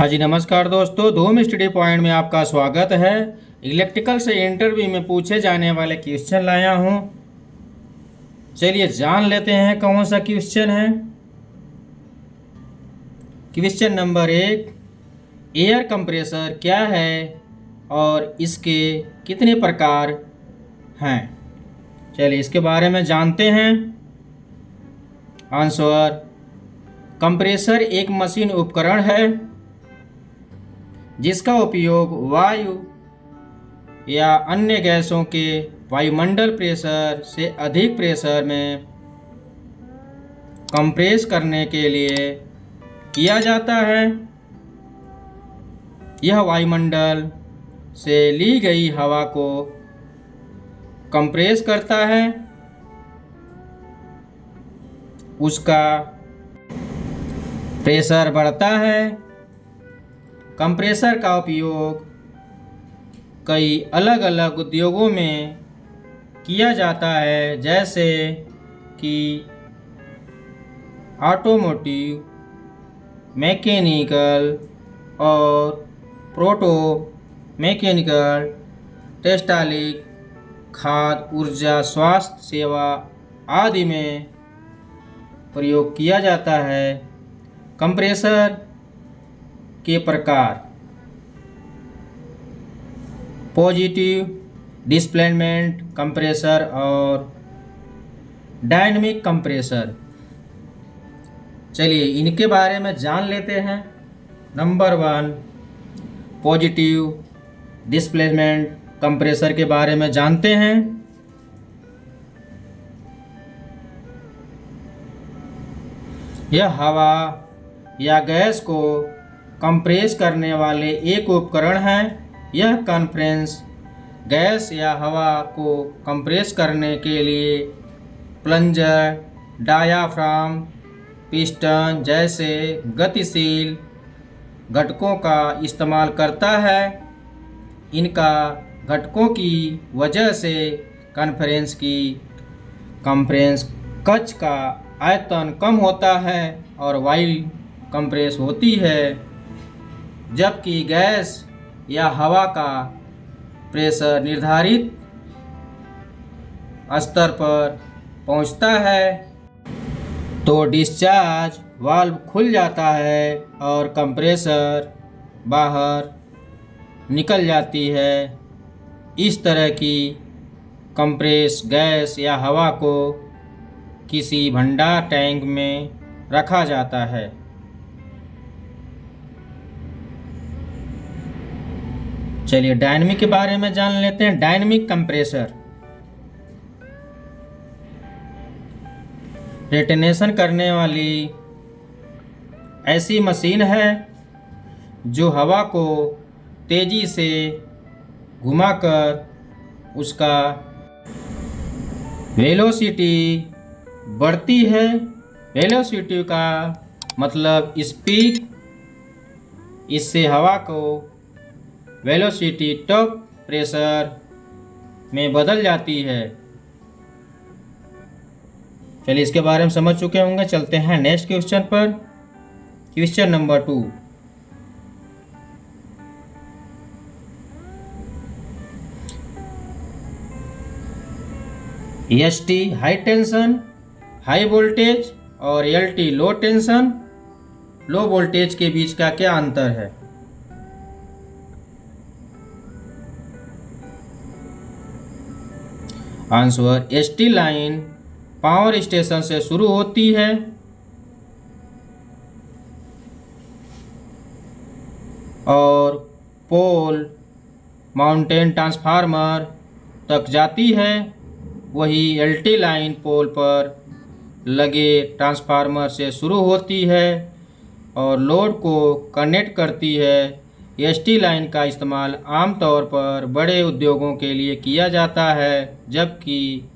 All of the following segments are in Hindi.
हाँ जी, नमस्कार दोस्तों। धूम स्टडी पॉइंट में आपका स्वागत है। इलेक्ट्रिकल से इंटरव्यू में पूछे जाने वाले क्वेश्चन लाया हूँ। चलिए जान लेते हैं कौन सा क्वेश्चन है। क्वेश्चन नंबर 1, एयर कंप्रेसर क्या है और इसके कितने प्रकार हैं। चलिए इसके बारे में जानते हैं। आंसर, कंप्रेसर एक मशीन उपकरण है जिसका उपयोग वायु या अन्य गैसों के वायुमंडल प्रेशर से अधिक प्रेशर में कंप्रेस करने के लिए किया जाता है। यह वायुमंडल से ली गई हवा को कंप्रेस करता है, उसका प्रेशर बढ़ता है। कंप्रेसर का उपयोग कई अलग अलग उद्योगों में किया जाता है, जैसे कि ऑटोमोटिव, मैकेनिकल और प्रोटो मैकेनिकल, टेक्सटाइल, खाद्य, ऊर्जा, स्वास्थ्य सेवा आदि में प्रयोग किया जाता है। कंप्रेसर के प्रकार: पॉजिटिव डिस्प्लेसमेंट कंप्रेसर और डायनामिक कंप्रेसर। चलिए इनके बारे में जान लेते हैं। नंबर 1, पॉजिटिव डिस्प्लेसमेंट कंप्रेसर के बारे में जानते हैं। यह हवा या गैस को कंप्रेस करने वाले एक उपकरण है। यह कंप्रेस गैस या हवा को कंप्रेस करने के लिए प्लंजर, डायाफ्राम, पिस्टन जैसे गतिशील घटकों का इस्तेमाल करता है। इनका घटकों की वजह से कंप्रेस कक्ष का आयतन कम होता है और वायु कंप्रेस होती है, जबकि गैस या हवा का प्रेशर निर्धारित स्तर पर पहुंचता है तो डिस्चार्ज वाल्व खुल जाता है और कंप्रेसर बाहर निकल जाती है। इस तरह की कंप्रेस गैस या हवा को किसी भंडार टैंक में रखा जाता है। चलिए डायनामिक के बारे में जान लेते हैं। डायनामिक कंप्रेसर रोटेशन करने वाली ऐसी मशीन है जो हवा को तेजी से घुमाकर उसका वेलोसिटी बढ़ती है। वेलोसिटी का मतलब स्पीड। इससे हवा को वेलोसिटी टॉप प्रेशर में बदल जाती है। चलिए इसके बारे में समझ चुके होंगे। चलते हैं नेक्स्ट क्वेश्चन पर। Question number 2, ST high tension high voltage और एलटी लो टेंशन लो वोल्टेज के बीच का क्या अंतर है। Answer, ST line power station से शुरू होती है और पोल माउंटेन ट्रांसफार्मर तक जाती है। वही एलटी लाइन पोल पर लगे ट्रांसफार्मर से शुरू होती है और लोड को कनेक्ट करती है। एसटी लाइन का इस्तेमाल आमतौर पर बड़े उद्योगों के लिए किया जाता है, जबकि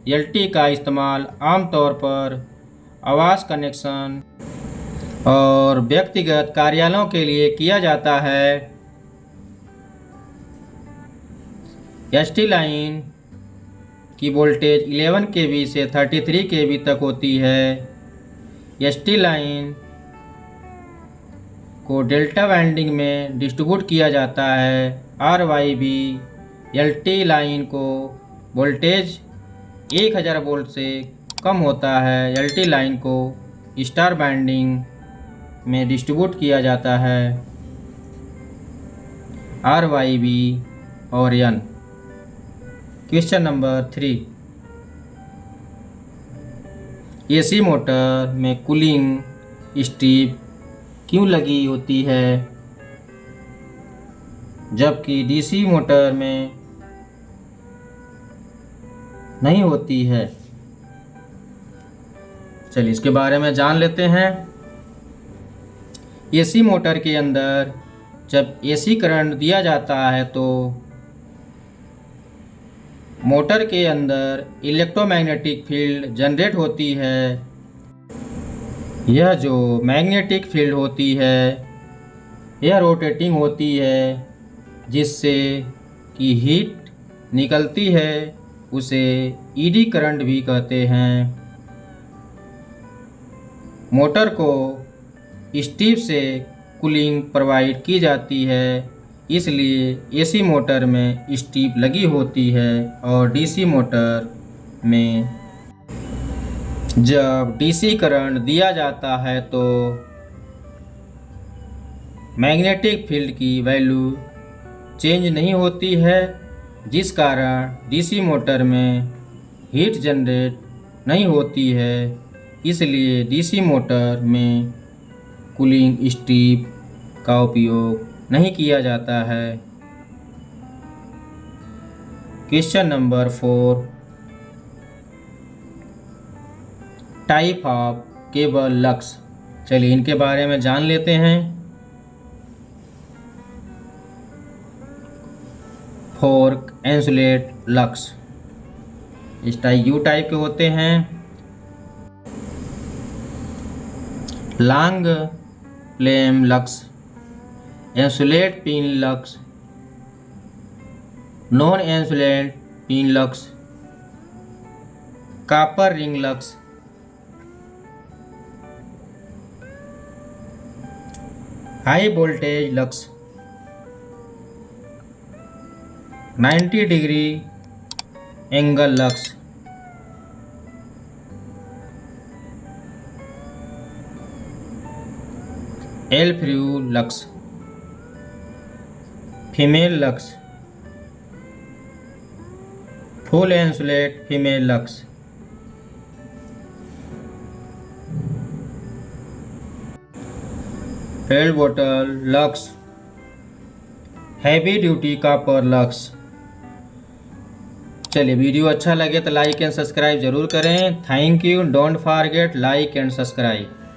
एलटी का इस्तेमाल आमतौर पर आवास कनेक्शन और व्यक्तिगत कार्यालयों के लिए किया जाता है। एसटी लाइन की वोल्टेज 11 kV से 33 kV तक होती है। एसटी लाइन को डेल्टा वाइंडिंग में डिस्ट्रीब्यूट किया जाता है। RYB LT लाइन को वोल्टेज 1000 वोल्ट से कम होता है। LT लाइन को स्टार वाइंडिंग में डिस्ट्रीब्यूट किया जाता है। RYB और N। Question number 3, AC motor में कूलिंग स्ट्रिप क्यों लगी होती है जबकि DC मोटर में नहीं होती है? चलिए इसके बारे में जान लेते हैं। AC मोटर के अंदर जब AC करंट दिया जाता है तो मोटर के अंदर इलेक्ट्रोमैग्नेटिक फील्ड जनरेट होती है। यह जो मैग्नेटिक फील्ड होती है यह रोटेटिंग होती है, जिससे कि हीट निकलती है, उसे ED करंट भी कहते हैं। मोटर को स्ट्रिप से कूलिंग प्रोवाइड की जाती है, इसलिए AC मोटर में स्ट्रिप लगी होती है। और DC मोटर में जब DC करंट दिया जाता है तो मैग्नेटिक फील्ड की वैल्यू चेंज नहीं होती है, जिस कारण DC मोटर में हीट जनरेट नहीं होती है, इसलिए DC मोटर में कूलिंग स्ट्रिप का उपयोग नहीं किया जाता है। Question number 4, type of cable lux. चलिए इनके बारे में जान लेते हैं। फोर्क इंसुलेट लक्स इस टाइप U टाइप के होते हैं। Long flame lux, insulate pin lux, non insulate pin lux, copper ring lux, high voltage lugs, 90 degree angle lugs, L फ्रू lugs, female lugs, full insulate female lugs, फेल bottle lugs, heavy duty copper lugs. चलिए वीडियो अच्छा लगे तो लाइक एंड सब्सक्राइब जरूर करें। Thank you. Don't forget like and subscribe.